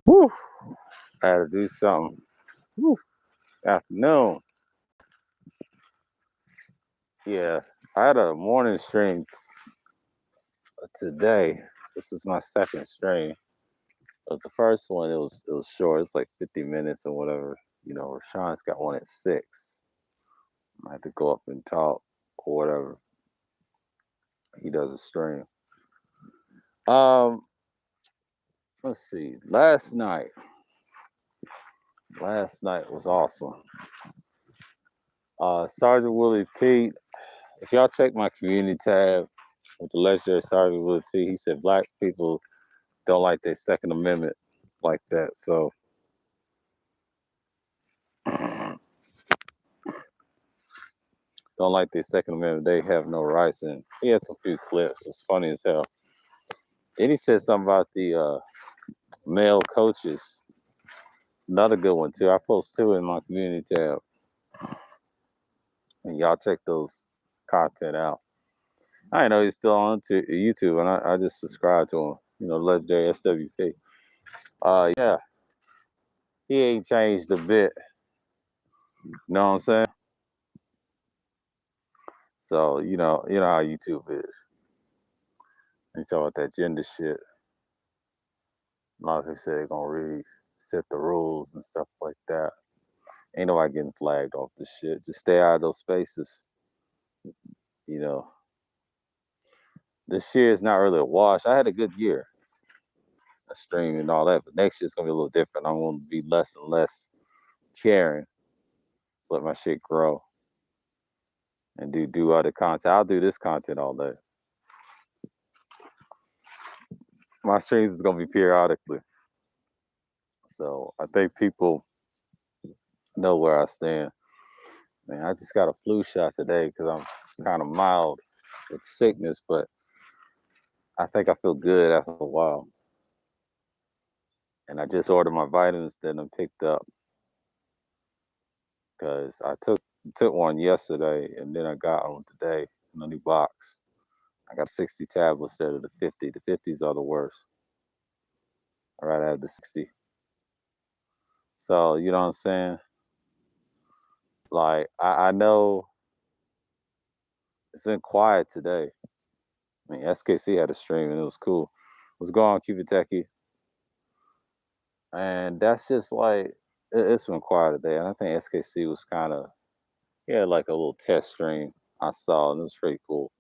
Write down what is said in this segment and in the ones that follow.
Whew. I had to do something. Whew. Afternoon. Yeah. I had a morning stream today. This is my second stream. But the first one it was short. It's like 50 minutes or whatever. Rashawn's got one at 6. I had to go up and talk or whatever. He does a stream. Um, let's see. Last night was awesome. Sergeant Willie Pete. If y'all check my community tab with the legendary Sergeant Willie Pete, he said black people don't like their Second Amendment like that. So don't like their Second Amendment. They have no rights. And he had some few clips. It's funny as hell. Then he said something about the male coaches. Another good one too. I post two in my community tab, and y'all check those content out. I didn't know he's still on to YouTube, and I just subscribed to him. Legendary SWP. Yeah, he ain't changed a bit. You know what I'm saying? So you know how YouTube is. You talk about that gender shit. A lot of people say they're gonna reset the rules and stuff like that. Ain't nobody getting flagged off this shit. Just stay out of those spaces. You know, this year is not really a wash. I had a good year, a stream and all that, but next year's gonna be a little different. I'm gonna be less and less caring. Just let my shit grow and do other content. I'll do this content all day. My streams is gonna be periodically. So I think people know where I stand. Man, I just got a flu shot today because I'm kind of mild with sickness, but I think I feel good after a while. And I just ordered my vitamins that I picked up because I took one yesterday and then I got one today in a new box. I got 60 tablets instead of the 50. The 50s are the worst. I'd rather have the 60. So you know what I'm saying? Like I know it's been quiet today. I mean, SKC had a stream and it was cool. What's going on, Cupid Techie? And that's just like it's been quiet today. And I think SKC was kind of he had like a little test stream I saw and it was pretty cool.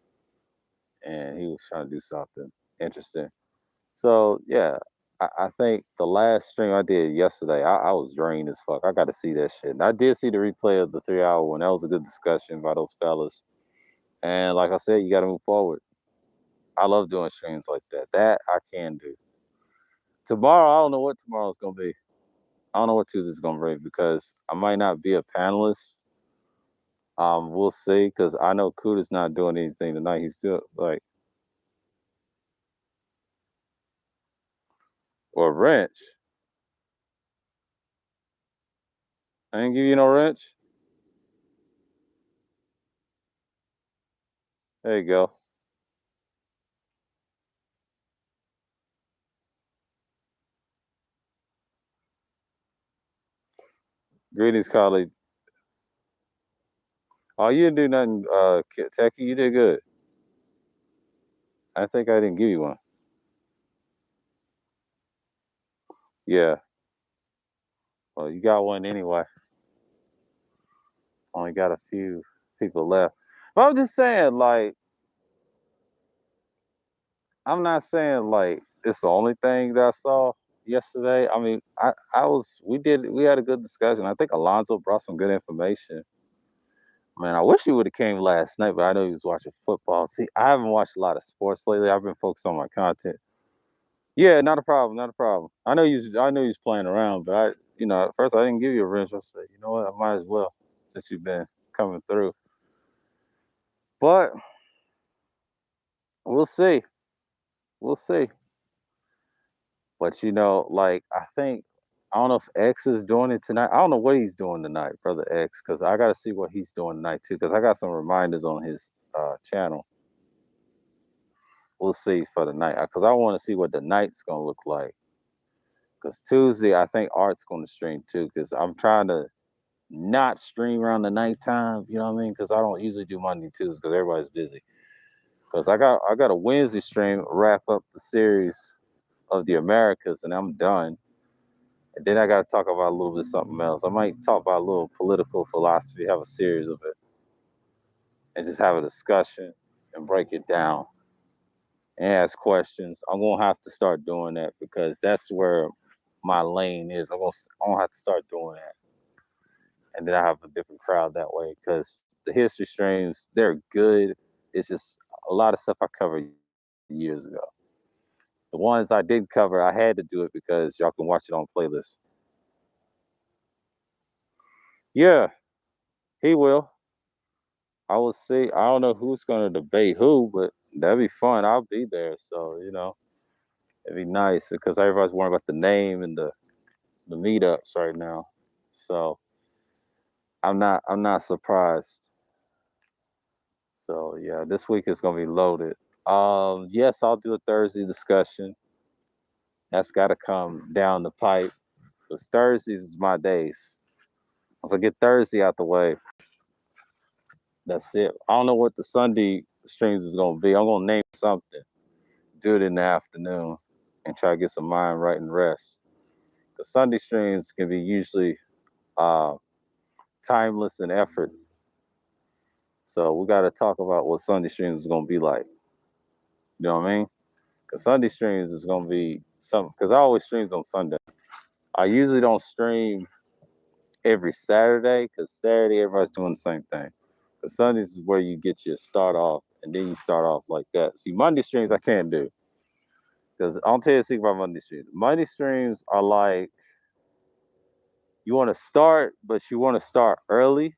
And he was trying to do something interesting. So yeah, I think the last stream I did yesterday, I was drained as fuck. I got to see that shit. And I did see the replay of the 3 hour one. That was a good discussion by those fellas. And like I said, you got to move forward. I love doing streams like that. That I can do. Tomorrow, I don't know what tomorrow's gonna be. I don't know what Tuesday's gonna bring because I might not be a panelist. We'll see because I know Kuda's not doing anything tonight. He's still like or wrench. I ain't give you no wrench. There you go. Greetings, colleague. Oh, you didn't do nothing, Techie. You did good. I think I didn't give you one. Yeah. Well, you got one anyway. Only got a few people left. But I'm just saying, like, I'm not saying like it's the only thing that I saw yesterday. I mean, we had a good discussion. I think Alonzo brought some good information. Man, I wish he would have came last night, but I know he was watching football. See, I haven't watched a lot of sports lately. I've been focused on my content. Yeah, not a problem, not a problem. I know he was playing around, but at first I didn't give you a wrench. I said, you know what, I might as well since you've been coming through. But we'll see. We'll see. But like I don't know if X is doing it tonight. I don't know what he's doing tonight, brother X, because I got to see what he's doing tonight too. Because I got some reminders on his channel. We'll see for the night because I want to see what the night's gonna look like. Because Tuesday, I think Art's going to stream too. Because I'm trying to not stream around the nighttime. You know what I mean? Because I don't usually do Monday, Tuesday because everybody's busy. Because I got a Wednesday stream wrap up the series of the Americas, and I'm done. And then I got to talk about a little bit something else. I might talk about a little political philosophy, have a series of it, and just have a discussion and break it down and ask questions. I'm gonna have to start doing that because that's where my lane is. I'm gonna have to start doing that, and then I have a different crowd that way. Because the history streams, they're good. It's just a lot of stuff I covered years ago. The ones I didn't cover, I had to do it because y'all can watch it on playlist. Yeah, he will. I will see. I don't know who's gonna debate who, but that'd be fun. I'll be there. So, it'd be nice because everybody's worrying about the name and the meetups right now. So I'm not surprised. So yeah, this week is gonna be loaded. Yes, I'll do a Thursday discussion. That's gotta come down the pipe. Because Thursdays is my days. Once I get Thursday out the way, that's it. I don't know what the Sunday streams is gonna be. I'm gonna name something, do it in the afternoon, and try to get some mind right and rest. The Sunday streams can be usually uh, timeless and effort. So we got to talk about what Sunday streams is gonna be like. You know what I mean? Because Sunday streams is gonna be something. Because I always streams on Sunday. I usually don't stream every Saturday because Saturday everybody's doing the same thing. But Sundays is where you get your start off, and then you start off like that. See, Monday streams I can't do because I'll tell you a secret about Monday streams. Monday streams are like you want to start, but you want to start early,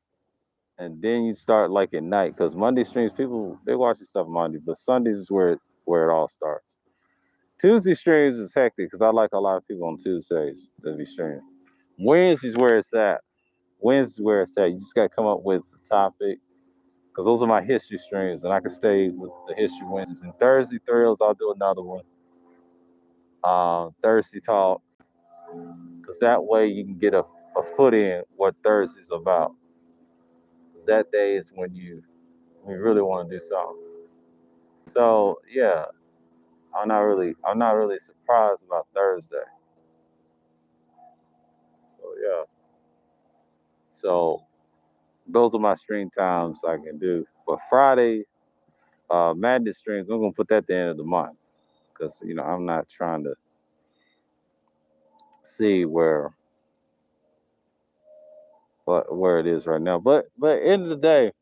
and then you start like at night. Because Monday streams, people they watch this stuff Monday, but Sundays is where it all starts. Tuesday streams is hectic because I like a lot of people on Tuesdays that be streaming. Wednesday's where it's at. Wednesday's where it's at. You just got to come up with a topic because those are my history streams, and I can stay with the history Wednesdays. And Thursday thrills, I'll do another one. Thursday talk, because that way you can get a foot in what Thursday's about. 'Cause that day is when you really want to do something. So yeah, I'm not really surprised about Thursday. So yeah, so those are my stream times I can do. But Friday, Madness streams, I'm gonna put that at the end of the month because I'm not trying to see where it is right now. But end of the day,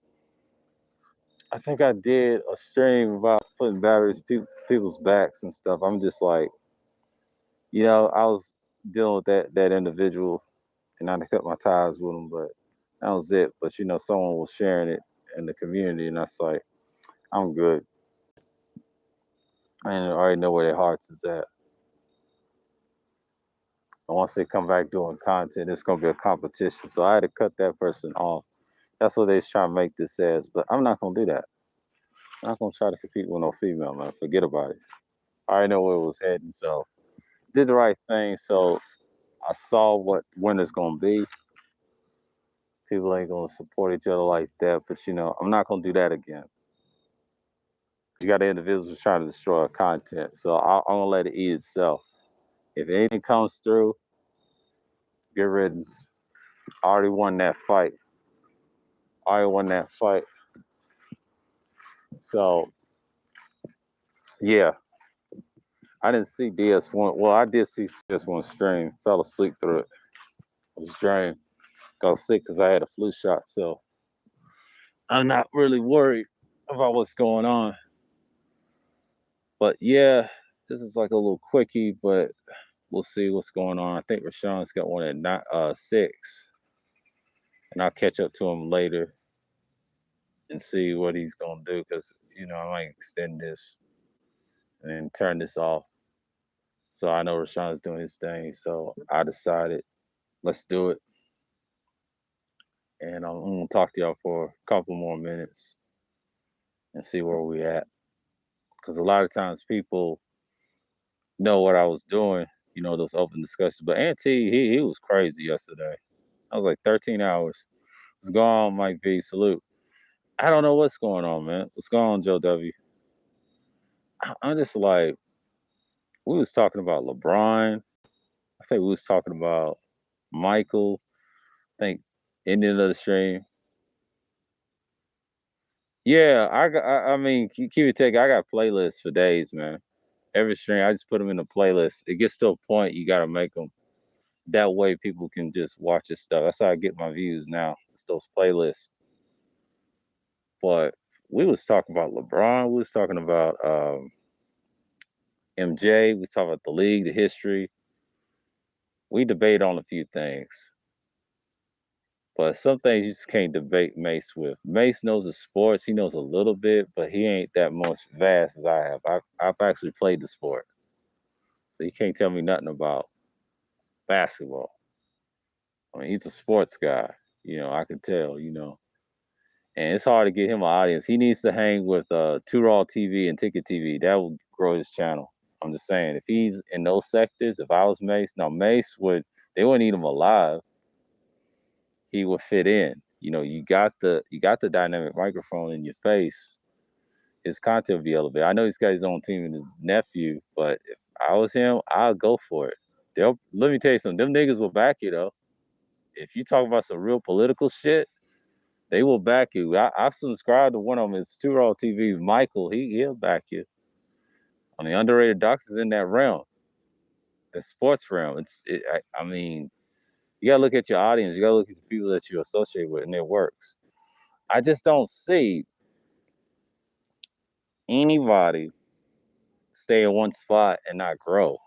I think I did a stream about putting batteries people's backs and stuff. I'm just like, I was dealing with that individual, and I cut my ties with him, but that was it. But someone was sharing it in the community, and I was like, I'm good. I already know where their hearts is at. And once they come back doing content, it's gonna be a competition. So I had to cut that person off. That's what they're trying to make this as, but I'm not gonna do that. I'm not gonna try to compete with no female, man. Forget about it. I already know where it was heading, so did the right thing. So I saw what winner's gonna be. People ain't gonna support each other like that, but I'm not gonna do that again. You got individuals trying to destroy our content, so I'm gonna let it eat itself. If anything comes through, get riddance. I already won that fight. I already won that fight. So yeah, I didn't see DS1. Well, I did see DS1 stream. Fell asleep through it. I was drained. Got sick because I had a flu shot. So I'm not really worried about what's going on. But yeah, this is like a little quickie, but we'll see what's going on. I think Rashawn's got one at 6, and I'll catch up to him later and see what he's gonna do because I might extend this and then turn this off. So I know Rashawn's doing his thing, so I decided let's do it, and I'm gonna talk to y'all for a couple more minutes and see where we at because a lot of times people know what I was doing, those open discussions. But Auntie, he was crazy yesterday. I was like 13 hours. What's going on, Mike V? Salute. I don't know what's going on, man. What's going on, Joe W? I'm just like, we was talking about LeBron. I think we was talking about Michael. I think ending of the stream. Yeah, I mean, keep it taking. I got playlists for days, man. Every stream, I just put them in a playlist. It gets to a point you got to make them. That way, people can just watch this stuff. That's how I get my views now. It's those playlists. But we was talking about LeBron. We was talking about MJ. We was talking about the league, the history. We debate on a few things. But some things you just can't debate Mace with. Mace knows the sports. He knows a little bit, but he ain't that much vast as I have. I've actually played the sport. So you can't tell me nothing about basketball. I mean, he's a sports guy. I can tell. And it's hard to get him an audience. He needs to hang with Two Raw TV and Ticket TV. That will grow his channel. I'm just saying, if he's in those sectors, if I was Mace, now Mace they wouldn't need him alive. He would fit in. You got the dynamic microphone in your face. His content would be elevated. I know he's got his own team and his nephew, but if I was him, I'll go for it. Let me tell you something. Them niggas will back you though. If you talk about some real political shit, they will back you. I subscribe to one of them. It's Two Raw TV. Michael, he'll back you. I mean, underrated doctors in that realm, the sports realm. I mean, you gotta look at your audience. You gotta look at the people that you associate with, and it works. I just don't see anybody stay in one spot and not grow.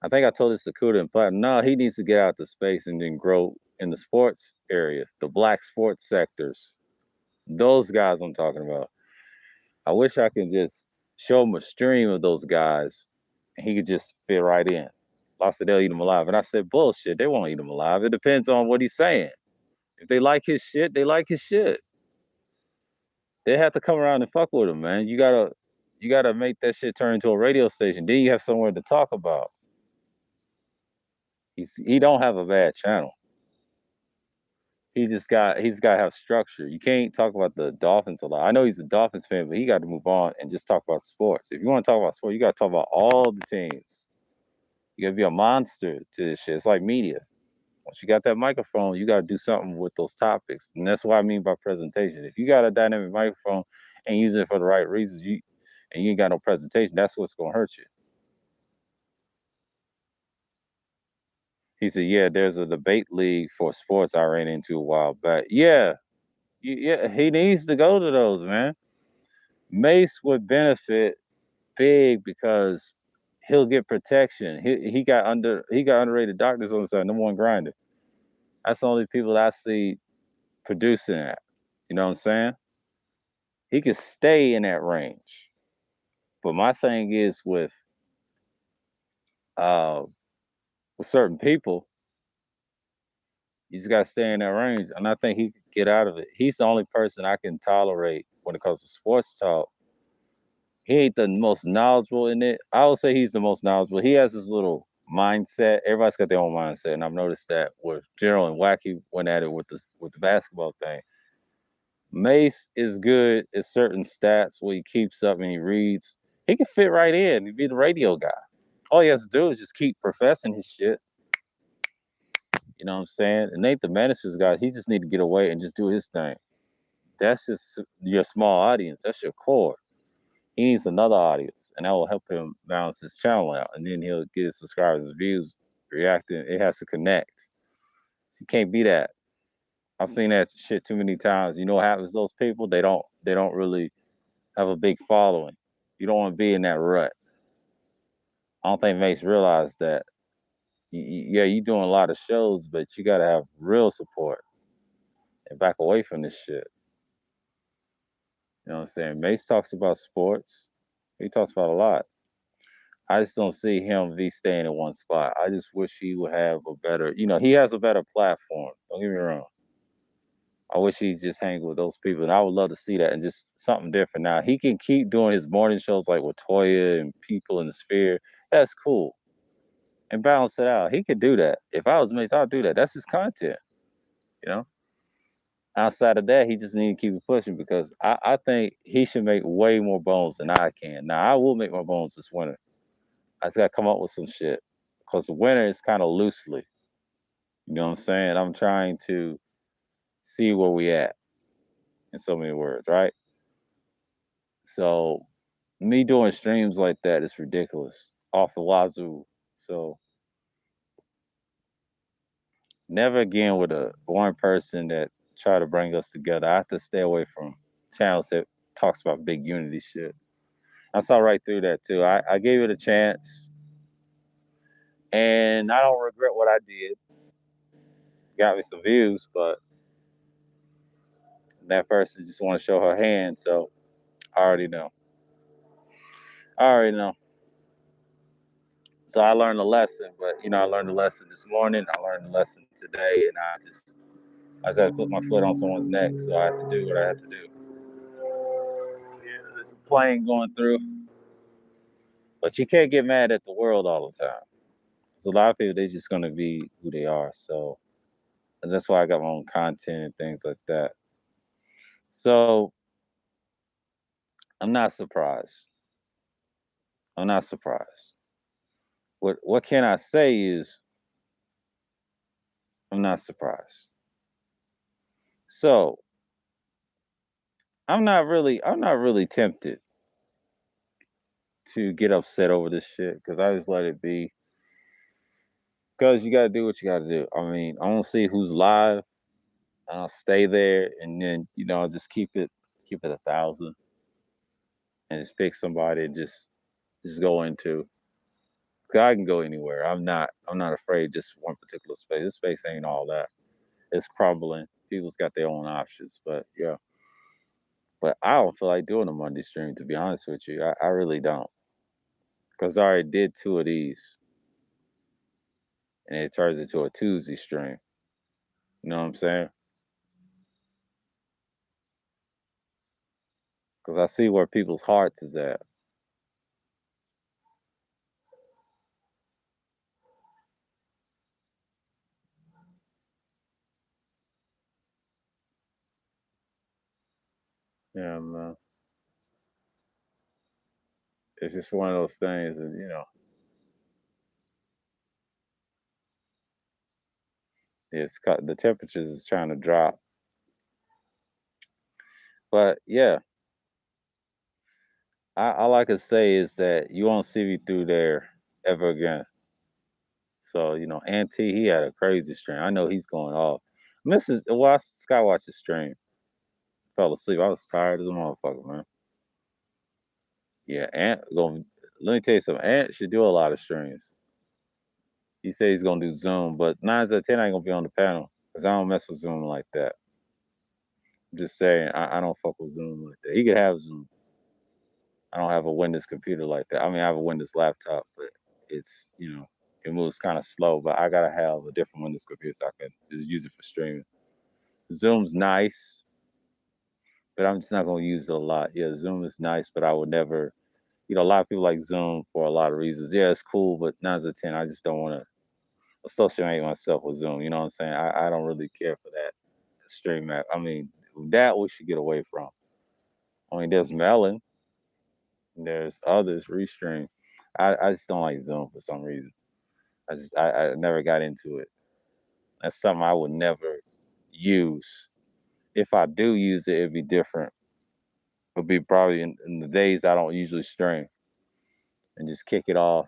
I think I told this to Kuda and Platinum. No, he needs to get out the space and then grow in the sports area, the black sports sectors. Those guys I'm talking about. I wish I could just show him a stream of those guys and he could just fit right in. I said they'll eat him alive. And I said, bullshit, they won't eat him alive. It depends on what he's saying. If they like his shit, they like his shit. They have to come around and fuck with him, man. You gotta make that shit turn into a radio station. Then you have somewhere to talk about. He don't have a bad channel. He's got to have structure. You can't talk about the Dolphins a lot. I know he's a Dolphins fan, but he got to move on and just talk about sports. If you want to talk about sports, you got to talk about all the teams. You got to be a monster to this shit. It's like media. Once you got that microphone, you got to do something with those topics, and that's what I mean by presentation. If you got a dynamic microphone and use it for the right reasons, you ain't got no presentation, that's what's gonna hurt you. He said, "Yeah, there's a debate league for sports I ran into a while back. Yeah, he needs to go to those, man. Mace would benefit big because he'll get protection. He got underrated doctors on the side, number one grinder. That's the only people that I see producing that. You know what I'm saying? He can stay in that range. But my thing is uh with certain people, you just gotta stay in that range. And I think he could get out of it. He's the only person I can tolerate when it comes to sports talk. He ain't the most knowledgeable in it. I would say he's the most knowledgeable. He has this little mindset. Everybody's got their own mindset, and I've noticed that with Gerald and Wacky went at it with the basketball thing. Mace is good at certain stats where he keeps up and he reads. He can fit right in. He'd be the radio guy. All he has to do is just keep professing his shit. You know what I'm saying? And Nate the Menace's guy, he just need to get away and just do his thing. That's just your small audience. That's your core. He needs another audience, and that will help him balance his channel out. And then he'll get his subscribers, his views, reacting. It has to connect. You can't be that. I've seen that shit too many times. You know what happens to those people? They don't really have a big following. You don't want to be in that rut. I don't think Mace realized that. Yeah, you're doing a lot of shows, but you got to have real support and back away from this shit. You know what I'm saying? Mace talks about sports. He talks about a lot. I just don't see him staying in one spot. I just wish he would have a better, he has a better platform. Don't get me wrong. I wish he'd just hang with those people, and I would love to see that and just something different. Now he can keep doing his morning shows like with Toya and people in the Sphere. That's cool. and balance it out. He could do that. If I was Mace, I'd do that. That's his content, you know. Outside of that, he just need to keep it pushing because I think he should make way more bones than I can. Now I will make my bones this winter. I just gotta come up with some shit. Because the winter is kind of loosely. You know what I'm saying? I'm trying to see where we at in so many words, right? So me doing streams like that is ridiculous. Off the wazoo. So never again with a one person that try to bring us together. I have to stay away from channels that talks about big unity shit. I saw right through that too. I gave it a chance and I don't regret what I did. Got me some views, but that person just want to show her hand, so I already know. I already know. So I learned a lesson, but I learned a lesson this morning. I learned a lesson today, and I just had to put my foot on someone's neck, so I have to do what I have to do. Yeah, there's a plane going through, but you can't get mad at the world all the time. There's a lot of people, they're just gonna be who they are. So and that's why I got my own content and things like that. So I'm not surprised. I'm not surprised. What can I say is I'm not surprised. So I'm not really tempted to get upset over this shit because I just let it be. Because you gotta do what you gotta do. I mean, I don't see who's live. I'll stay there and then I'll just keep it 1,000 and just pick somebody and just go into. 'Cause I can go anywhere. I'm not afraid just one particular space. This space ain't all that. It's crumbling. People's got their own options, but yeah. But I don't feel like doing a Monday stream to be honest with you. I really don't. Because I already did two of these and it turns into a Tuesday stream. You know what I'm saying? Because I see where people's hearts is at. Yeah, man. It's just one of those things, and the temperatures is trying to drop. But yeah, all I can say is that you won't see me through there ever again. So Auntie, he had a crazy stream. I know he's going off. Well, I Skywatch his stream. Fell asleep. I was tired as a motherfucker, man. Yeah, Ant going. Let me tell you something. Ant should do a lot of streams. He said he's gonna do Zoom, but 9 out of 10 I ain't gonna be on the panel because I don't mess with Zoom like that. I'm just saying I don't fuck with Zoom like that. He could have Zoom. I don't have a Windows computer like that. I mean, I have a Windows laptop, but it's it moves kind of slow. But I gotta have a different Windows computer so I can just use it for streaming. Zoom's nice, but I'm just not gonna use it a lot. Yeah, Zoom is nice, but I would never. A lot of people like Zoom for a lot of reasons. Yeah, it's cool, but 9 out of 10, I just don't want to associate myself with Zoom. You know what I'm saying? I don't really care for that stream app. I mean, that we should get away from. I mean, there's Melon, and there's others, Restream. I just don't like Zoom for some reason. I never got into it. That's something I would never use. If I do use it, it'd be different. It'd be probably in the days I don't usually stream and just kick it off,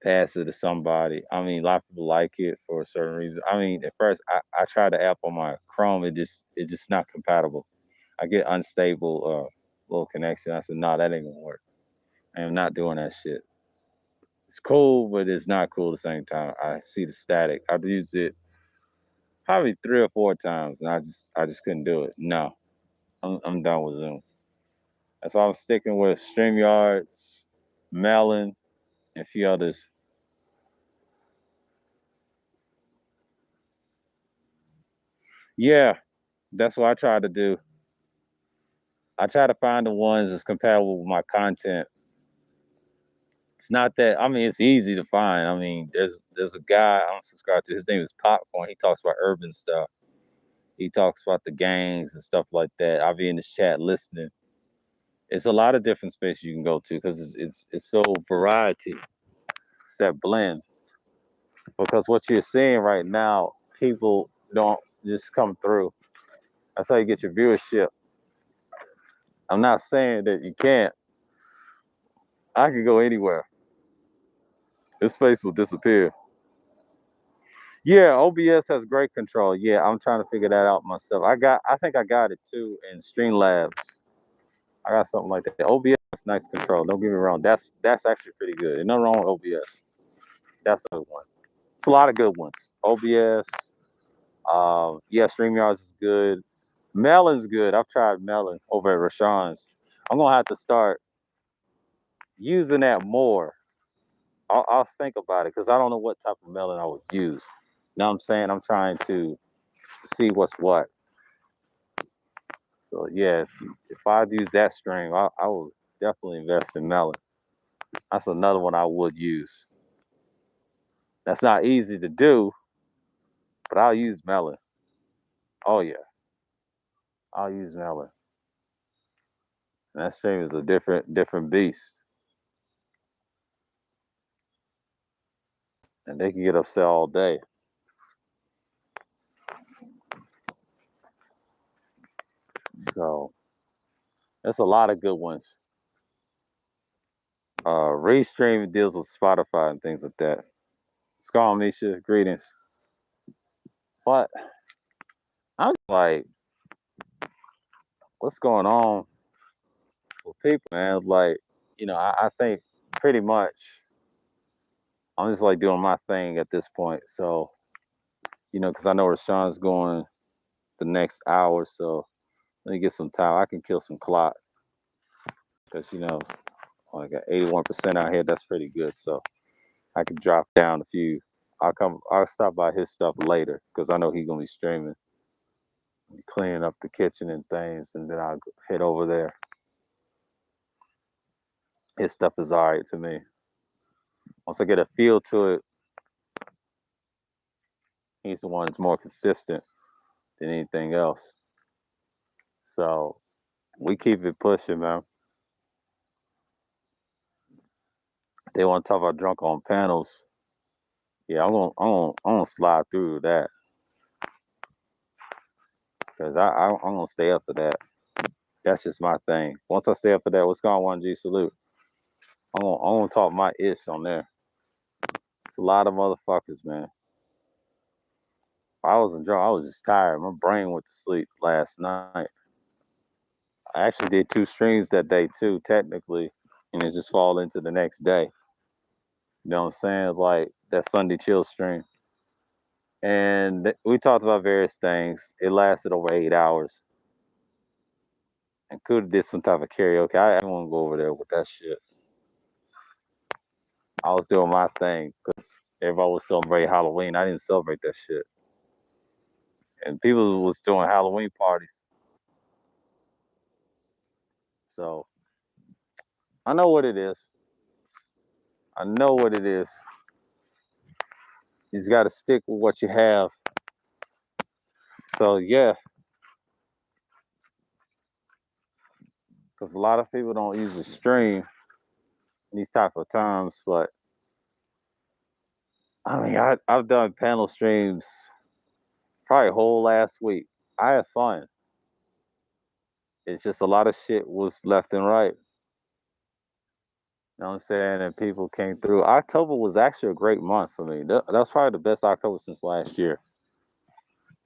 pass it to somebody. I mean, a lot of people like it for a certain reason. I mean, at first I tried the app on my Chrome. It just not compatible. I get unstable little connection. I said, no, that ain't gonna work. I am not doing that shit. It's cool, but it's not cool at the same time. I see the static. I've used it probably 3 or 4 times, and I just couldn't do it. No, I'm done with Zoom. That's why I'm sticking with StreamYards, Melon, and a few others. Yeah, that's what I try to do. I try to find the ones that's compatible with my content It's not that. I mean, it's easy to find. I mean, there's a guy I don't subscribe to. His name is Popcorn. He talks about urban stuff. He talks about the gangs and stuff like that. I'll be in this chat listening. It's a lot of different spaces you can go to because it's so variety. It's that blend. Because what you're seeing right now, people don't just come through. That's how you get your viewership. I'm not saying that you can't. I could go anywhere. This space will disappear. Yeah, OBS has great control. Yeah, I'm trying to figure that out myself. I think I got it too in Streamlabs. I got something like that. OBS has nice control. Don't get me wrong. That's actually pretty good. There's nothing wrong with OBS. That's a good one. It's a lot of good ones. OBS. Yeah, StreamYards is good. Melon's good. I've tried Melon over at Rashawn's. I'm gonna have to start using that more. I'll think about it because I don't know what type of melon I would use. You know what I'm saying? I'm trying to see what's what. So yeah, if I'd use that string, I would definitely invest in melon. That's another one I would use. That's not easy to do, but I'll use melon. Oh yeah, I'll use melon. And that string is a different beast. And they can get upset all day. So there's a lot of good ones. Restream deals with Spotify and things like that. What's going on, Misha? Greetings. But I'm like, what's going on with people, man? Like, I think pretty much I'm just like doing my thing at this point. So, because I know Rashawn's going the next hour, so let me get some time. I can kill some clock because I got 81% out here. That's pretty good. So I can drop down a few. I'll stop by his stuff later because I know he's gonna be streaming, cleaning up the kitchen and things, and then I'll head over there. His stuff is all right to me. Once I get a feel to it, he's the one that's more consistent than anything else. So we keep it pushing, man. They want to talk about drunk on panels. Yeah, I'm gonna slide through that because I'm gonna stay up for that. That's just my thing. Once I stay up for that, what's going on, G Salute? I'm gonna talk my ish on there. It's a lot of motherfuckers, man. I wasn't drunk. I was just tired. My brain went to sleep last night. I actually did 2 streams that day too, technically, and it just fall into the next day. You know what I'm saying? Like that Sunday chill stream. And we talked about various things. It lasted over 8 hours. And could have did some type of karaoke. I didn't want to go over there with that shit. I was doing my thing because everybody was celebrating Halloween. I didn't celebrate that shit. And people was doing Halloween parties. So I know what it is. I know what it is. You just got to stick with what you have. So yeah, because a lot of people don't usually stream in these type of times. But I mean, I've done panel streams probably whole last week. I had fun. It's just a lot of shit was left and right. You know what I'm saying? And people came through. October was actually a great month for me. That's probably the best October since last year.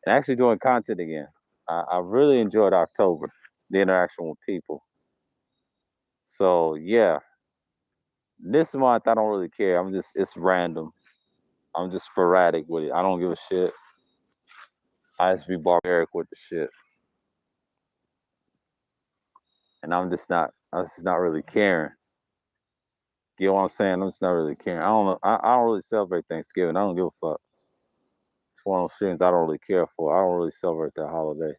And actually doing content again. I really enjoyed October, the interaction with people. So yeah, this month I don't really care. It's random. I'm just sporadic with it. I don't give a shit. I just be barbaric with the shit. And I'm just not really caring. You know what I'm saying? I'm just not really caring. I don't know. I don't really celebrate Thanksgiving. I don't give a fuck. It's one of those things I don't really care for. I don't really celebrate that holiday.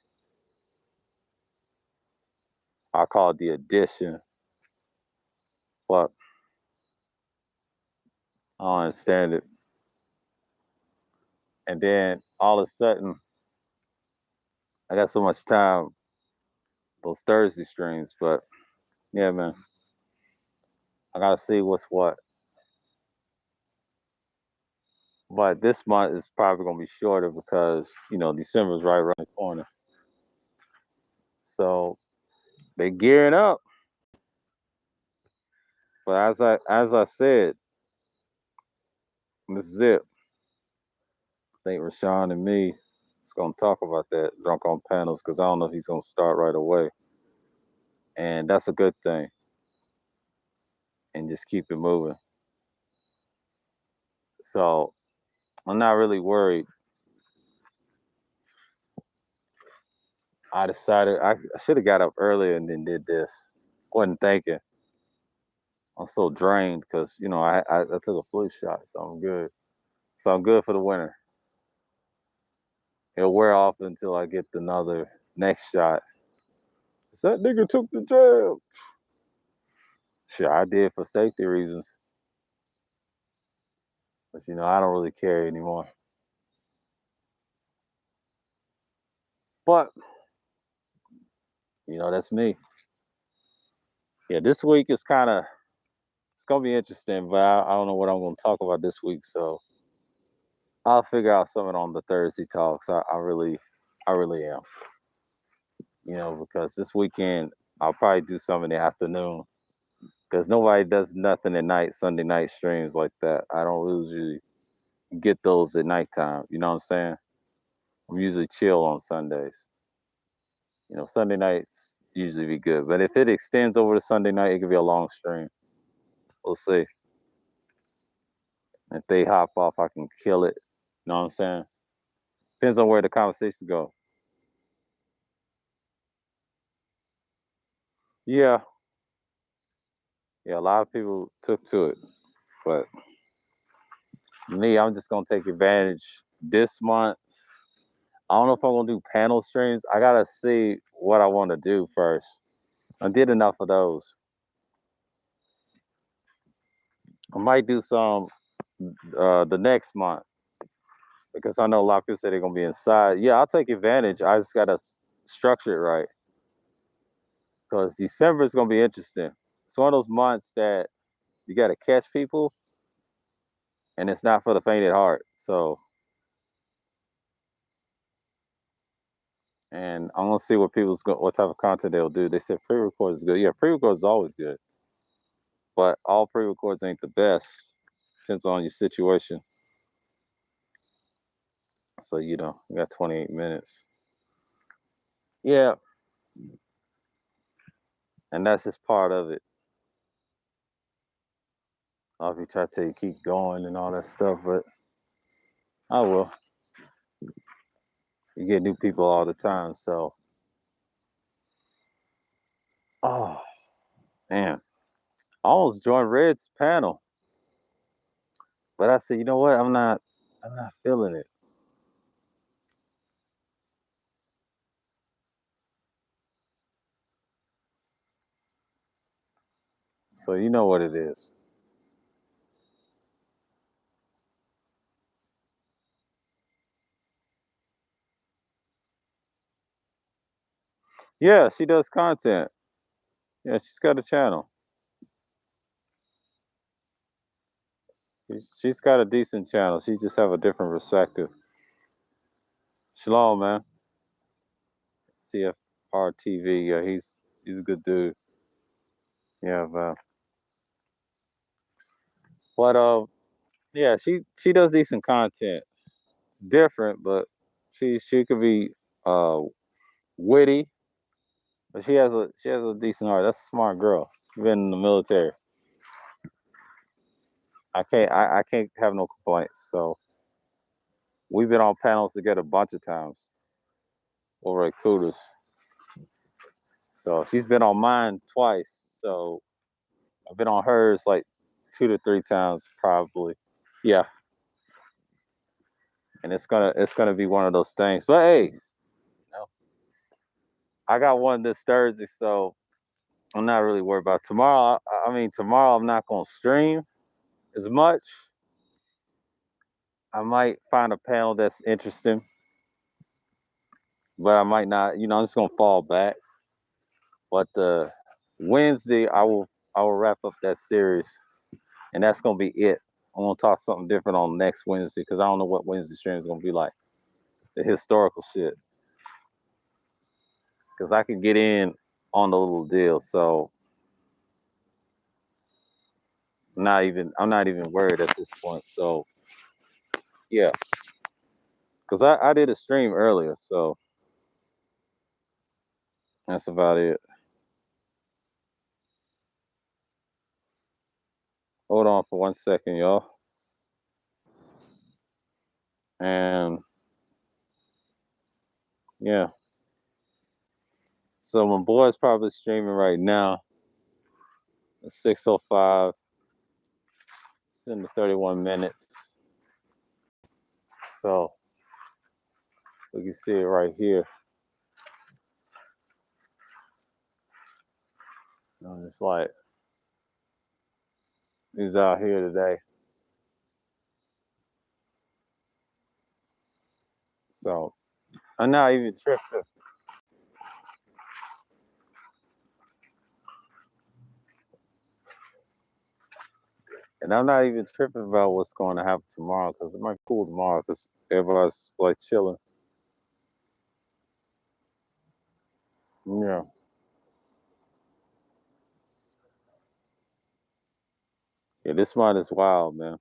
I call it the addition. But I don't understand it. And then all of a sudden, I got so much time those Thursday streams, but yeah, man, I gotta see what's what. But this month is probably gonna be shorter because December's right around the corner. So they're gearing up. But as I said, this is it. I think Rashawn and me is gonna talk about that drunk on panels because I don't know if he's gonna start right away, and that's a good thing. And just keep it moving. So I'm not really worried. I decided I should have got up earlier and then did this. Wasn't thinking. I'm so drained because I took a flu shot, so I'm good. So I'm good for the winter. It'll wear off until I get another next shot. That nigga took the jab. Sure, I did for safety reasons, but I don't really care anymore. But that's me. Yeah, this week is it's gonna be interesting, but I don't know what I'm gonna talk about this week, so I'll figure out something on the Thursday talks. I really am. Because this weekend I'll probably do some in the afternoon because nobody does nothing at night, Sunday night streams like that. I don't usually get those at nighttime. You know what I'm saying? I'm usually chill on Sundays. Sunday nights usually be good, but if it extends over to Sunday night, it could be a long stream. We'll see. If they hop off, I can kill it. You know what I'm saying? Depends on where the conversations go. Yeah, yeah. A lot of people took to it, but me, I'm just gonna take advantage this month. I don't know if I'm gonna do panel streams. I gotta see what I want to do first. I did enough of those. I might do some the next month because I know a lot of people say they're gonna be inside. Yeah, I'll take advantage. I just gotta structure it right because December is gonna be interesting. It's one of those months that you gotta catch people, and it's not for the faint at heart. So, and I'm gonna see what type of content they'll do. They said pre-record is good. Yeah, pre-record is always good, but all pre-records ain't the best. Depends on your situation. So we got 28 minutes. Yeah, and that's just part of it. I'll be trying to tell you keep going and all that stuff, but I will. You get new people all the time, so oh man. I almost joined Red's panel, but I said, you know what? I'm not feeling it. So you know what it is. Yeah, she does content. Yeah, she's got a channel. She's got a decent channel. She just have a different perspective. Shalom, man. CFR TV. Yeah, he's a good dude. Yeah, but yeah, she does decent content. It's different, but she could be uh witty, but she has a decent heart. That's a smart girl. She's been in the military. I can't have no complaints. So we've been on panels together a bunch of times over at Cooters. So she's been on mine twice. So I've been on hers like 2 to 3 times probably. Yeah, and it's gonna be one of those things. But hey, I got one this Thursday, so I'm not really worried about tomorrow. I mean, tomorrow I'm not gonna stream as much, I might find a panel that's interesting, but I might not. I'm just gonna fall back. But Wednesday, I will wrap up that series, and that's gonna be it. I'm gonna talk something different on next Wednesday because I don't know what Wednesday stream is gonna be like. The historical shit, because I can get in on the little deal. So I'm not even worried at this point. So yeah, because I did a stream earlier, so that's about it. Hold on for 1 second, y'all. And yeah, so my boy's probably streaming right now. It's 6:05. It's in the 31 minutes. So we can see it right here. It's like he's out here today. So I'm not even tripping. And I'm not even tripping about what's going to happen tomorrow because it might be cool tomorrow because everybody's like chilling. Yeah. Yeah, this month is wild, man.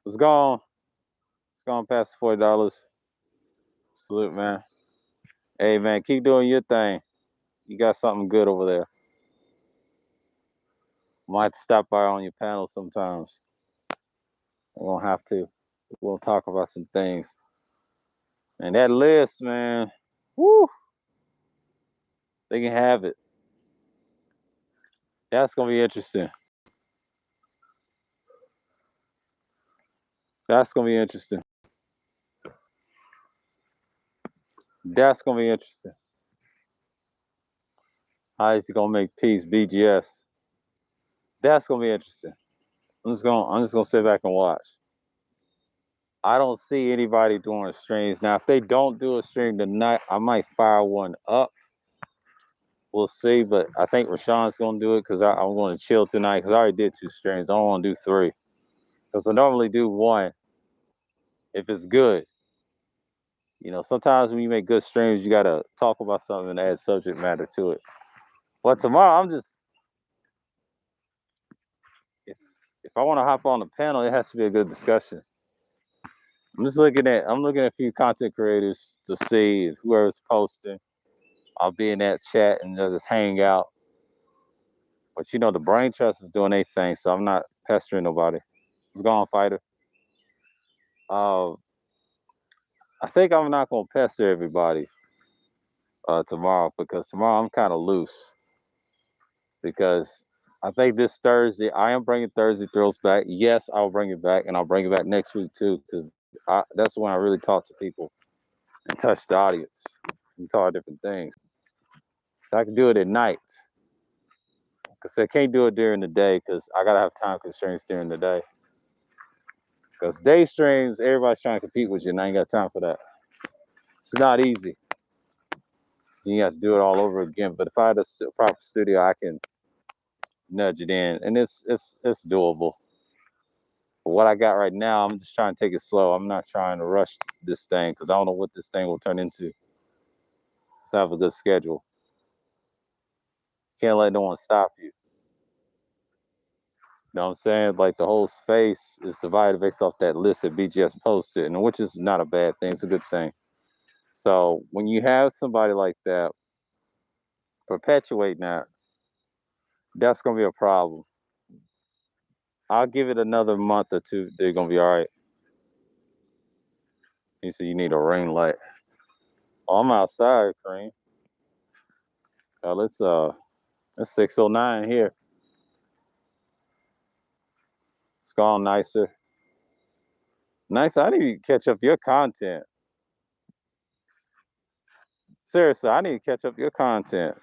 It's gone. It's gone past $40. Salute, man. Hey, man, keep doing your thing. You got something good over there. Might stop by on your panel sometimes. I'm gonna have to. We'll talk about some things. And that list, man, woo, they can have it. That's gonna be interesting. That's gonna be interesting. That's gonna be interesting. How is he gonna make peace? BGS. That's gonna be interesting. I'm just gonna sit back and watch. I don't see anybody doing streams. Now, if they don't do a stream tonight, I might fire one up. We'll see, but I think Rashawn's gonna do it because I'm gonna chill tonight because I already did 2 streams. I don't wanna do 3. Because I normally do 1 if it's good. Sometimes when you make good streams, you gotta talk about something and add subject matter to it. But tomorrow, if I want to hop on the panel, it has to be a good discussion. I'm looking at a few content creators to see if whoever's posting. I'll be in that chat and just hang out. But the brain trust is doing their thing, so I'm not pestering nobody. It's gone, fighter. Uh, I think I'm not gonna pester everybody tomorrow because tomorrow I'm kind of loose because I think this Thursday I am bringing Thursday Thrills back. Yes, I'll bring it back, and I'll bring it back next week too because that's when I really talk to people and touch the audience and talk different things. So I can do it at night because I can't do it during the day because I gotta have time constraints during the day. Because day streams, everybody's trying to compete with you, and I ain't got time for that. It's not easy. You have to do it all over again. But if I had a proper studio, I can nudge it in, and it's doable. But what I got right now, I'm just trying to take it slow. I'm not trying to rush this thing because I don't know what this thing will turn into. So have a good schedule. Can't let no one stop you. You know what I'm saying? Like the whole space is divided based off that list that BGS posted, and which is not a bad thing. It's a good thing. So when you have somebody like that perpetuating that's gonna be a problem. I'll give it another month or two. They're gonna be all right. You see, you need a ring light. Oh, I'm outside, Cream. It's 6:09 here. It's gone nicer. Nice. I need to catch up your content. Seriously, I need to catch up your content.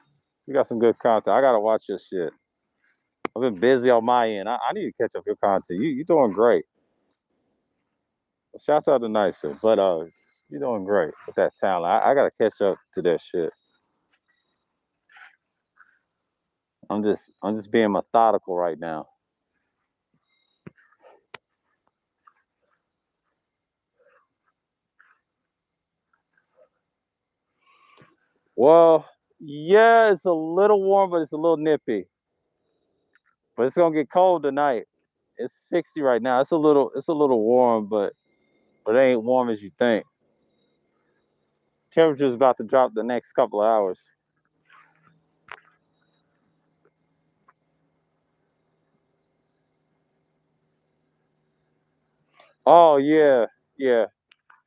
You got some good content. I gotta watch your shit. I've been busy on my end. I need to catch up your content. You doing great. Shout out to Nicer, but you're doing great with that talent. I gotta catch up to that shit. I'm just being methodical right now. Well, yeah, it's a little warm, but it's a little nippy. But it's gonna get cold tonight. It's 60 right now. It's a little warm, but it ain't warm as you think. Temperature's about to drop the next couple of hours. Oh yeah, yeah.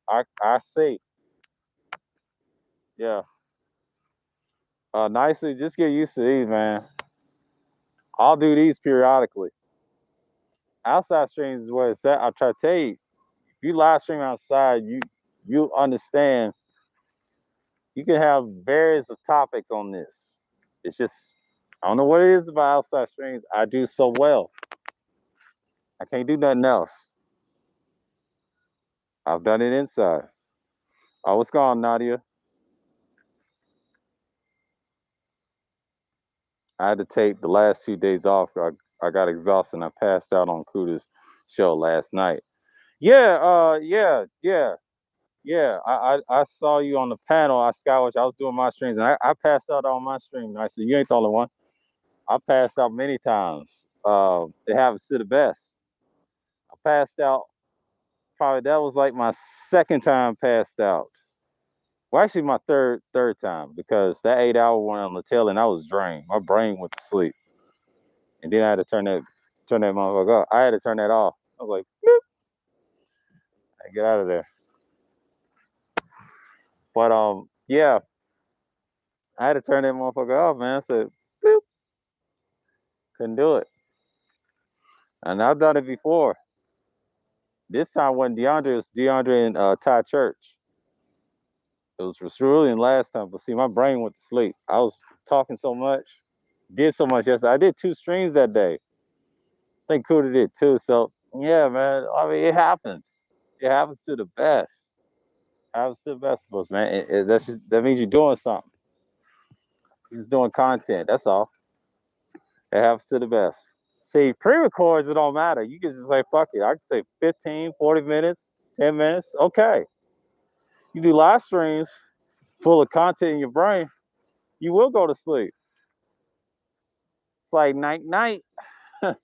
I see. Yeah. Nicely, just get used to these, man. I'll do these periodically. Outside streams is where it's at. I try to tell you, if you live stream outside, you understand. You can have various of topics on this. It's just I don't know what it is about outside streams. I do so well. I can't do nothing else. I've done it inside. Oh, what's going on, Nadia? I had to take the last 2 days off. I got exhausted and I passed out on Kuda's show last night. Yeah, yeah. I saw you on the panel. I skywatched. I was doing my streams and I passed out on my stream. And I said, you ain't the only one. I passed out many times. It happens to the best. I passed out probably that was like my second time passed out. Well, actually my third time because that 8 hour one on the tail and I was drained. My brain went to sleep. And then I had to turn that motherfucker off. I had to turn that off. I was like, "Bloop," and get out of there. But yeah, I had to turn that motherfucker off, man. I said, "Bloop," couldn't do it. And I've done it before. This time wasn't DeAndre, it was DeAndre and Ty Church. It was Cerulean last time, but see, my brain went to sleep. I was talking so much, did so much yesterday. I did 2 streams that day. I think Kuda did too. So yeah, man. I mean, it happens. It happens to the best. It happens to the best of us, man. That means you're doing something. You're just doing content. That's all. It happens to the best. See, pre-records, it don't matter. You can just say, fuck it. I can say 15, 40 minutes, 10 minutes. Okay. You do live streams full of content in your brain, you will go to sleep. It's like night night. It's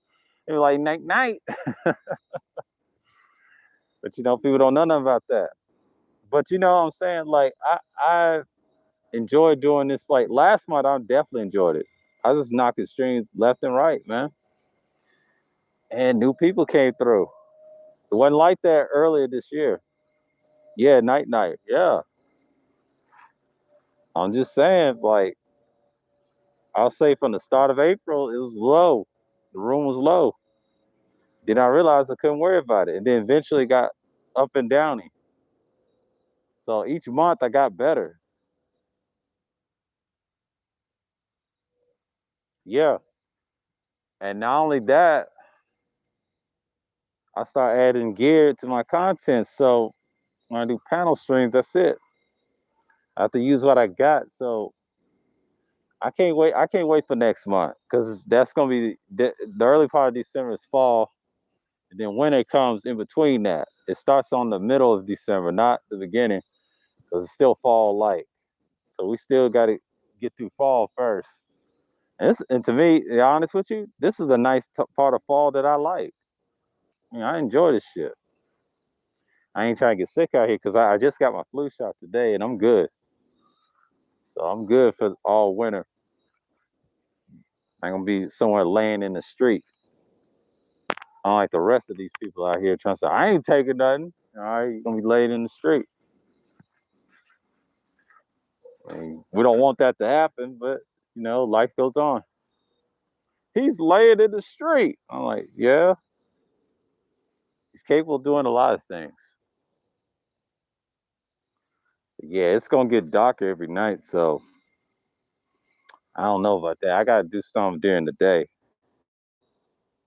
like night night. But people don't know nothing about that. But you know what I'm saying? Like I enjoy doing this. Like last month, I definitely enjoyed it. I was just knocking streams left and right, man. And new people came through. It wasn't like that earlier this year. Yeah, night night. Yeah. I'm just saying, like, I'll say from the start of April, it was low. The room was low. Then I realized I couldn't worry about it. And then eventually got up and downy. So each month I got better. Yeah. And not only that, I start adding gear to my content. So when I do panel streams, that's it. I have to use what I got. So I can't wait. I can't wait for next month because that's gonna be the early part of December is fall, and then winter comes in between that. It starts on the middle of December, not the beginning, because it's still fall light. So we still got to get through fall first. And to me, to be honest with you, this is a nice part of fall that I like. I enjoy this shit. I ain't trying to get sick out here because I just got my flu shot today and I'm good. So I'm good for all winter. I ain't gonna be somewhere laying in the street. Unlike the rest of these people out here trying to say, I ain't taking nothing. All right, you're gonna be laid in the street. I mean, we don't want that to happen, but life goes on. He's laying in the street. I'm like, yeah, he's capable of doing a lot of things. Yeah, it's gonna get darker every night, so I don't know about that. I gotta do something during the day.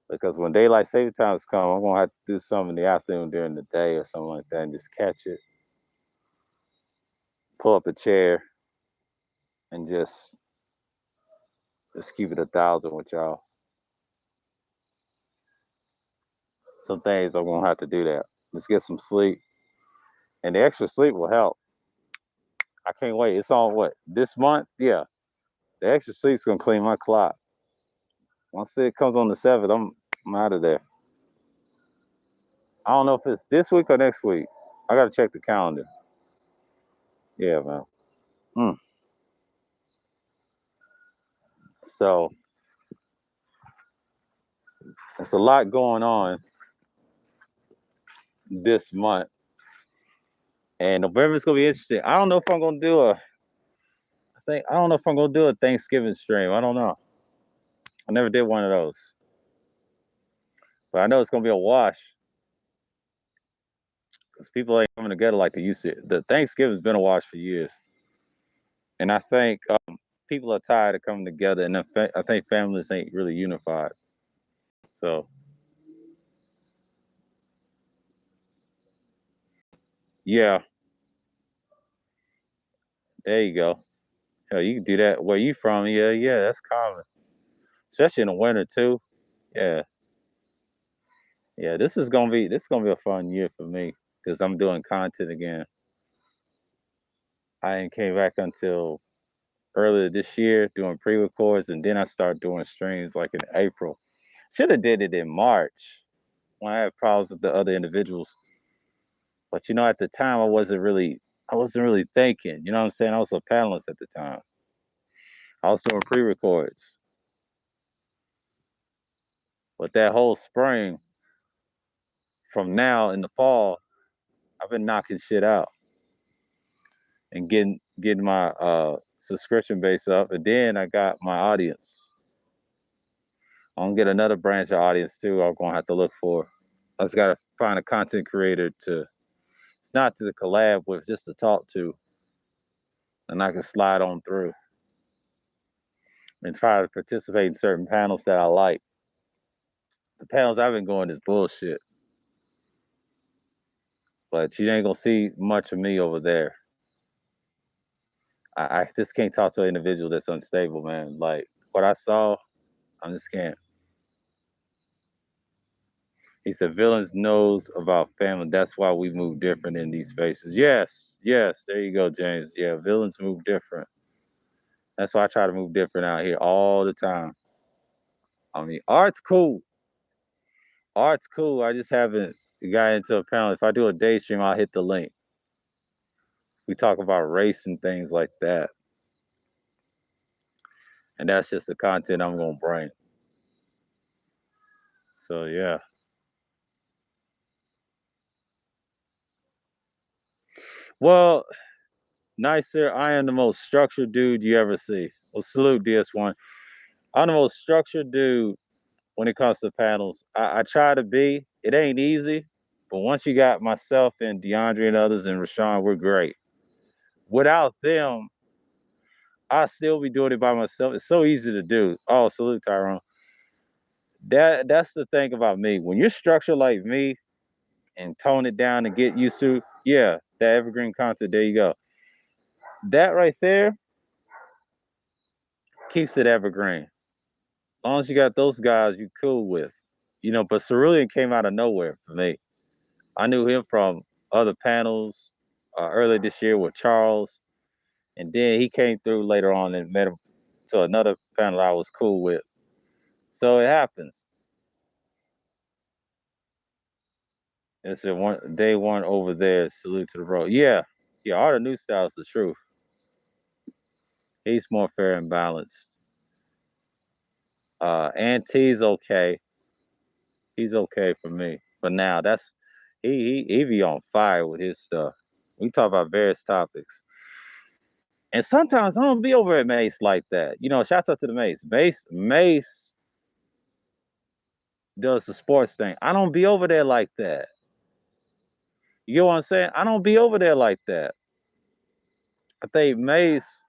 Because when daylight saving times come, I'm gonna have to do something in the afternoon during the day or something like that, and just catch it, pull up a chair, and just keep it 1,000 with y'all. Some days I'm gonna have to do that. Just get some sleep, and the extra sleep will help. I can't wait. It's on what this month? Yeah, the extra sleep's gonna clean my clock. Once it comes on the 7th, I'm out of there. I don't know if it's this week or next week. I gotta check the calendar. Yeah, man. Mm. So it's a lot going on this month, and November's gonna be interesting. I don't know if I'm gonna do a. I don't know if I'm gonna do a Thanksgiving stream. I don't know. I never did one of those, but I know it's gonna be a wash because people ain't coming together like they used to. The Thanksgiving's been a wash for years, and I think people are tired of coming together, and I think families ain't really unified. So yeah, there you go. Hell, you can do that where you from. Yeah, yeah, that's common, especially in the winter too. Yeah, yeah. This is gonna be a fun year for me because I'm doing content again. I ain't came back until earlier this year doing pre-records, and then I started doing streams like in April. Should have did it in March when I had problems with the other individuals. But at the time I wasn't really thinking. You know what I'm saying? I was a panelist at the time. I was doing pre-records. But that whole spring, from now in the fall, I've been knocking shit out and getting my subscription base up, and then I got my audience. I'm gonna get another branch of audience too. I'm gonna have to look for. I just gotta find a content creator to. It's not to collab with, just to talk to, and I can slide on through and try to participate in certain panels that I like. The panels I've been going is bullshit, but you ain't gonna see much of me over there. I just can't talk to an individual that's unstable, man. Like what I saw, I just can't. He said villains knows about family. That's why we move different in these spaces. Yes, yes. There you go, James. Yeah, villains move different. That's why I try to move different out here all the time. I mean, art's cool. Art's cool. I just haven't got into a panel. If I do a day stream, I'll hit the link. We talk about race and things like that. And that's just the content I'm gonna bring. So yeah. Well, nicer. I am the most structured dude you ever see. Well, salute DS1. I'm the most structured dude when it comes to panels. I try to be. It ain't easy, but once you got myself and DeAndre and others and Rashawn, we're great. Without them, I still be doing it by myself. It's so easy to do. Oh, salute Tyrone. That's the thing about me. When you're structured like me and tone it down and get used to, yeah, that evergreen content. There you go. That right there keeps it evergreen. As long as you got those guys, you cool with. But Cerulean came out of nowhere for me. I knew him from other panels earlier this year with Charles, and then he came through later on and met him to another panel I was cool with. So it happens. It's a day one over there. Salute to the bro. Yeah, yeah. All the new styles, the truth. He's more fair and balanced. And T's okay. He's okay for me. But now that's he be on fire with his stuff. We talk about various topics. And sometimes I don't be over at Mace like that. Shouts out to the Mace. Mace does the sports thing. I don't be over there like that. You know what I'm saying? I don't be over there like that. I think Mace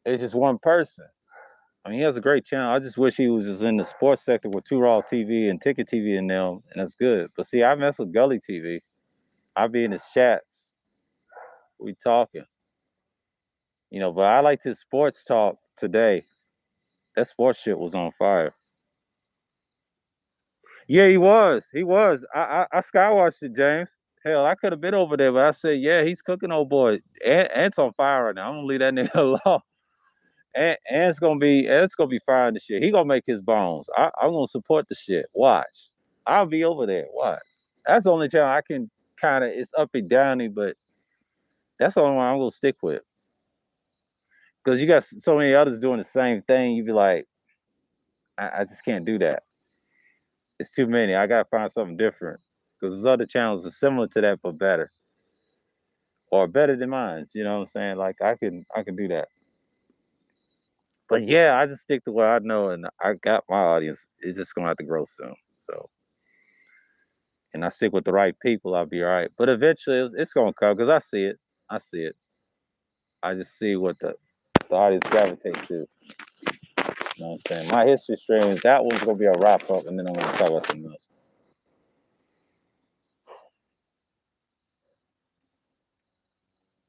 is just one person. I mean, he has a great channel. I just wish he was just in the sports sector with Two Raw TV and Ticket TV in them, and that's good. But see, I mess with Gully TV. I be in his chats. We talking, but I liked his sports talk today. That sports shit was on fire. Yeah, he was. He was. I skywatched it, James. Hell, I could have been over there, but I said, yeah, he's cooking, old boy. Ant's on fire right now. I'm gonna leave that nigga alone. Ant's gonna be firing the shit. He gonna make his bones. I'm gonna support the shit. Watch. I'll be over there. Watch. That's the only channel I can kind of. It's up and downy, but that's the only one I'm gonna stick with. Because you got so many others doing the same thing. You be like, I just can't do that. It's too many. I gotta find something different. Because there's other channels are similar to that but better. Or better than mine. You know what I'm saying? Like I can do that. But yeah, I just stick to what I know and I got my audience. It's just gonna have to grow soon. So and I stick with the right people, I'll be all right. But eventually it's gonna come because I see it. I see it. I just see what the audience gravitate to. You know what I'm saying? My history streams, that one's gonna be a wrap up and then I'm gonna talk about something else.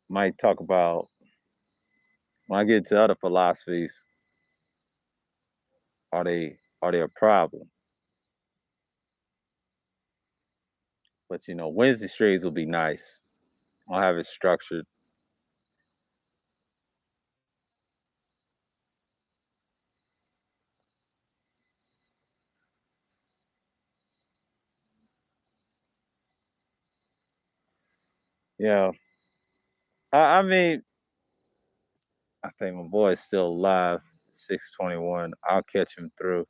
Might talk about when I get to other philosophies, are they a problem? But Wednesday streams will be nice. I'll have it structured. Yeah. I mean, I think my boy's still alive. 621. I'll catch him through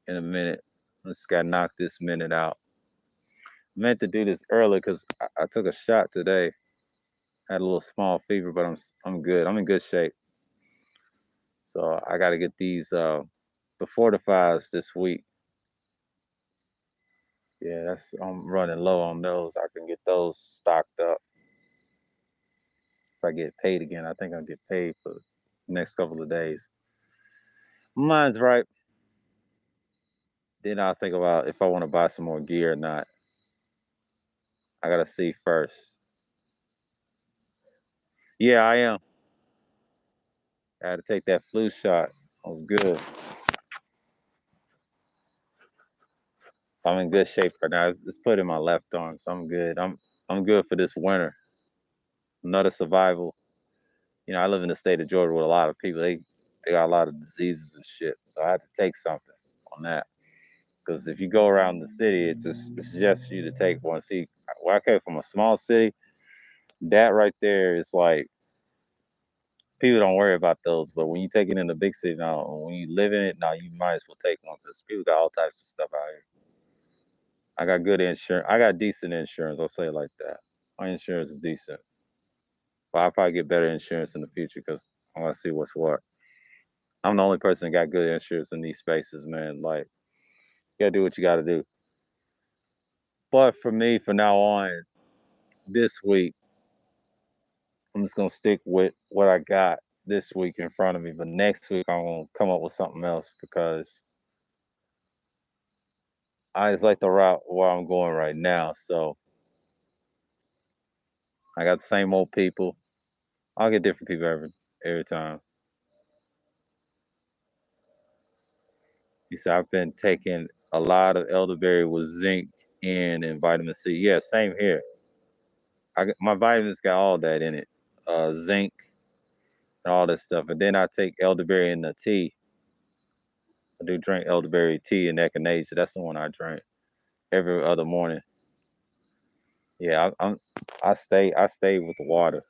in a minute. Just gotta knock this minute out. Meant to do this early because I took a shot today. Had a little small fever, but I'm good. I'm in good shape. So I got to get these the fortifies this week. Yeah, I'm running low on those. I can get those stocked up. If I get paid again, I think I'll get paid for the next couple of days. Mine's right. Then I'll think about if I want to buy some more gear or not. I gotta see first. Yeah, I am. I had to take that flu shot. I was good. I'm in good shape right now. It's put in my left arm, so I'm good. I'm good for this winter. Another survival. I live in the state of Georgia with a lot of people. They got a lot of diseases and shit. So I had to take something on that. Because if you go around the city, it suggests you to take one. See, where I came from a small city, that right there is like people don't worry about those. But when you take it in the big city now, when you live in it now, you might as well take one because people got all types of stuff out here. I got good insurance. I got decent insurance. I'll say it like that. My insurance is decent. But I'll probably get better insurance in the future because I want to see what's what. I'm the only person that got good insurance in these spaces, man. Like, you gotta do what you gotta do. But for me, from now on, this week, I'm just gonna stick with what I got this week in front of me. But next week, I'm gonna come up with something else because I just like the route where I'm going right now. So I got the same old people. I'll get different people every time. You see, I've been taking a lot of elderberry with zinc and vitamin C. Yeah, same here. My vitamins got all that in it, zinc and all that stuff. And then I take elderberry in the tea. I do drink elderberry tea and echinacea. That's the one I drink every other morning. Yeah, I stay with the water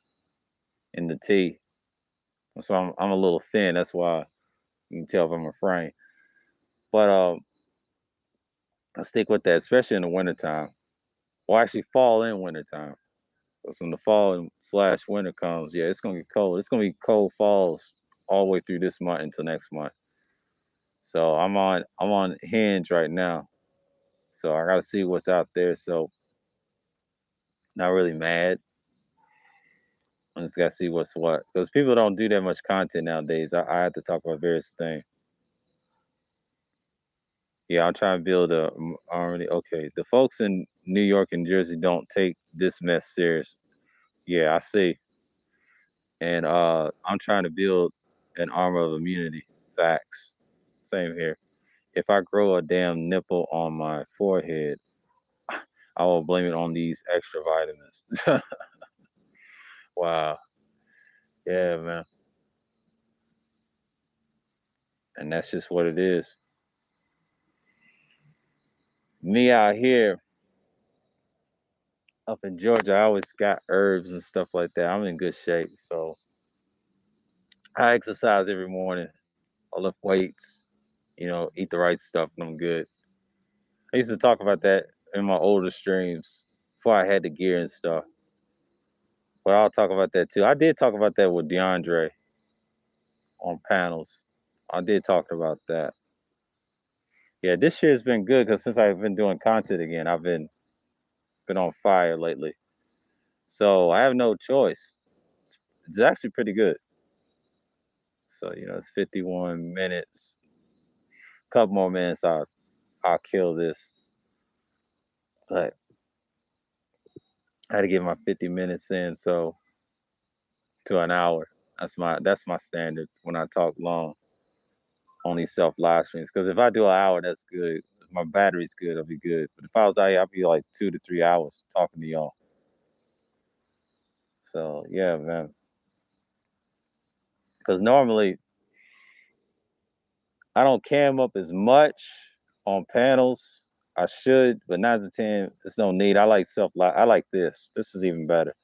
and the tea. So I'm a little thin. That's why you can tell from my frame. But I stick with that, especially in the wintertime. Or actually fall and wintertime. Because when the fall and slash winter comes, yeah, it's gonna get cold. It's gonna be cold falls all the way through this month until next month. So I'm on Hinge right now. So I gotta see what's out there. So not really mad. I just gotta see what's what. Because people don't do that much content nowadays. I have to talk about various things. Yeah, I'm trying to build a already. Okay, the folks in New York and Jersey don't take this mess serious. Yeah, I see. And I'm trying to build an armor of immunity. Facts. Same here. If I grow a damn nipple on my forehead, I will blame it on these extra vitamins. Wow. Yeah, man. And that's just what it is. Me out here up in Georgia, I always got herbs and stuff like that. I'm in good shape. So I exercise every morning. I lift weights, eat the right stuff, and I'm good. I used to talk about that in my older streams before I had the gear and stuff. But I'll talk about that too. I did talk about that with DeAndre on panels. I did talk about that. Yeah, this year's been good because since I've been doing content again, I've been on fire lately. So I have no choice. It's actually pretty good. So it's 51 minutes. Couple more minutes, I'll kill this. But I had to get my 50 minutes in, so to an hour. That's my standard when I talk long on these self live streams. Because if I do an hour, that's good. If my battery's good, I'll be good. But if I was out here, I'd be like 2 to 3 hours talking to y'all. So yeah, man. Because normally I don't cam up as much on panels. I should, but 9 to 10, there's no need. I like self live. I like this. This is even better.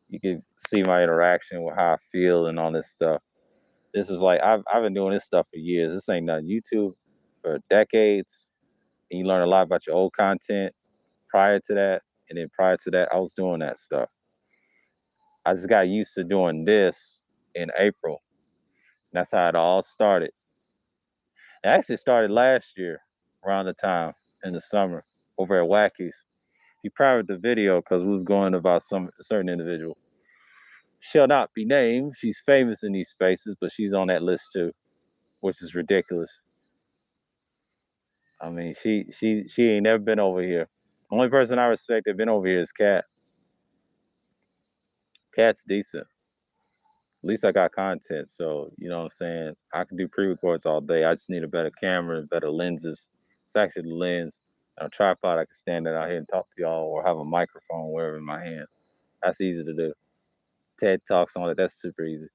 You can see my interaction with how I feel and all this stuff. This is like I've been doing this stuff for years. This ain't nothing. YouTube for decades, and you learn a lot about your old content prior to that, and then prior to that, I was doing that stuff. I just got used to doing this in April. That's how it all started. It actually started last year around the time in the summer over at Wackies. He private the video because we was going about some certain individual. Shall not be named. She's famous in these spaces, but she's on that list too, which is ridiculous. I mean, she ain't never been over here. Only person I respect that been over here is Cat. Cat's decent. At least I got content, so you know what I'm saying. I can do pre-records all day. I just need a better camera and better lenses. It's actually the lens and a tripod. I can stand it out here and talk to y'all, or have a microphone wherever in my hand. That's easy to do. TED Talks on it. That's super easy.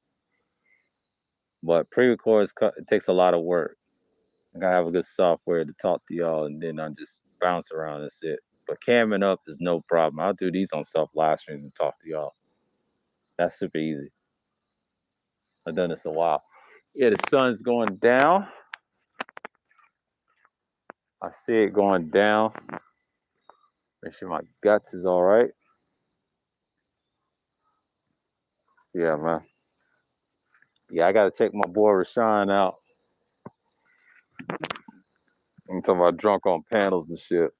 But pre-records it takes a lot of work. I gotta have a good software to talk to y'all, and then I just bounce around. That's it. But camming up is no problem. I'll do these on self live streams and talk to y'all. That's super easy. I've done this a while. Yeah, the sun's going down. I see it going down. Make sure my guts is all right. Yeah, man. Yeah, I gotta check my boy Rashawn out. I'm talking about drunk on panels and shit.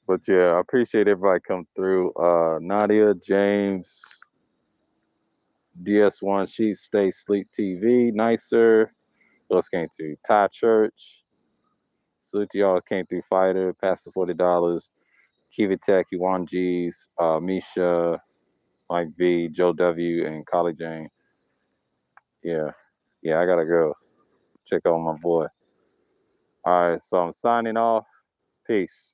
But yeah, I appreciate everybody come through. Nadia, James, DS1, Sheep, Stay Sleep TV, Nicer. Who else came through? Ty Church. Salute to y'all came through Fighter, Pastor $40. Kiva Tech, Yuan G's, Misha, Mike V, Joe W, and Collie Jane. Yeah. Yeah, I gotta go. Check on my boy. All right, so I'm signing off. Peace.